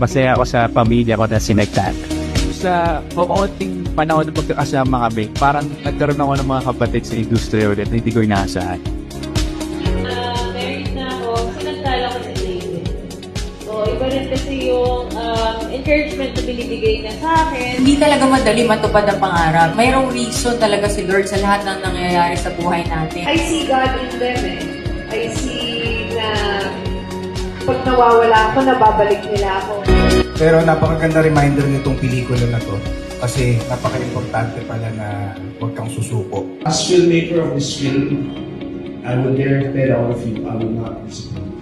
Masaya ako sa pamilya ko na sinagtan. Sa konting panahon na magkakasama kami, parang nagkaroon ako ng mga kapatid sa industriya ulit na hindi ko inaasahan. Married na ako, sinagtala ko si David. So, iba rin kasi yung encouragement na binibigay na sa akin. Hindi talaga madali matupad ang pangarap. Mayroong reason talaga si Lord sa lahat ng nangyayari sa buhay natin. I see God in them eh. I see na pag nawawala ako, nababalik nila ako. Pero napakaganda reminder nitong pelikula na to kasi napaka-importante pala na huwag kang susuko. As filmmaker of this film, I would dare tell all of you, I will not disappoint.